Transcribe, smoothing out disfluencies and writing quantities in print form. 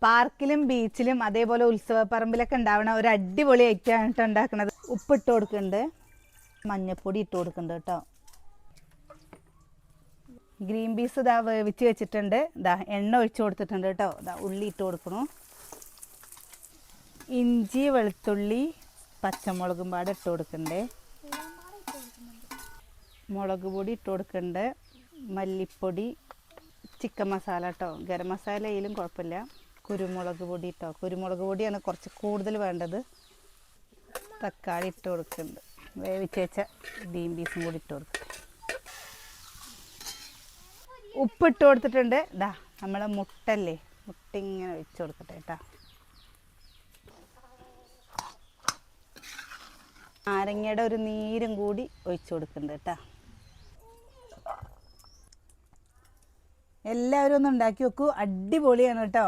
പാർക്കിലും ബീച്ചിലും അതേപോലെ ഉത്സവപ്പറമ്പിലൊക്കെ ഉണ്ടാവണ ഒരു അടിപൊളി ഐറ്റമാണ് കേട്ടോ ഉണ്ടാക്കുന്നത്. ഉപ്പിട്ട് കൊടുക്കുന്നുണ്ട്, മഞ്ഞൾപ്പൊടി ഇട്ട് കൊടുക്കുന്നുണ്ട് കേട്ടോ. ഗ്രീൻ പീസ് ഇതാ വേവിച്ച് വെച്ചിട്ടുണ്ട്. ഇതാ എണ്ണ ഒഴിച്ച് കൊടുത്തിട്ടുണ്ട് കേട്ടോ. ഇതാ ഉള്ളി ഇട്ട് കൊടുക്കണു. ഇഞ്ചി വെളുത്തുള്ളി പച്ചമുളകും പാടെ ഇട്ട് കൊടുക്കണ്ടേ. മുളക് പൊടി ഇട്ട് കൊടുക്കുന്നുണ്ട്, മല്ലിപ്പൊടി, ചിക്കൻ മസാല കേട്ടോ. ഗരം മസാലയിലും കുഴപ്പമില്ല. കുരുമുളക് പൊടി കേട്ടോ, കുരുമുളക് പൊടിയാണ് കുറച്ച് കൂടുതൽ വേണ്ടത്. തക്കാളി ഇട്ട് കൊടുക്കുന്നുണ്ട്, വേവിച്ച് വെച്ച ഗ്രീൻ പീസും കൂടി ഇട്ട് കൊടുക്കും. ഉപ്പിട്ട് കൊടുത്തിട്ടുണ്ട്. ഇതാ നമ്മളെ മുട്ടല്ലേ, മുട്ട ഇങ്ങനെ ഒഴിച്ച് കൊടുക്കട്ടെ കേട്ടോ. നാരങ്ങയുടെ ഒരു നീരും കൂടി ഒഴിച്ച് കൊടുക്കുന്നുണ്ട് കേട്ടോ. എല്ലാവരും ഒന്ന് ഉണ്ടാക്കി വെക്കൂ, അടിപൊളിയാണ് കേട്ടോ.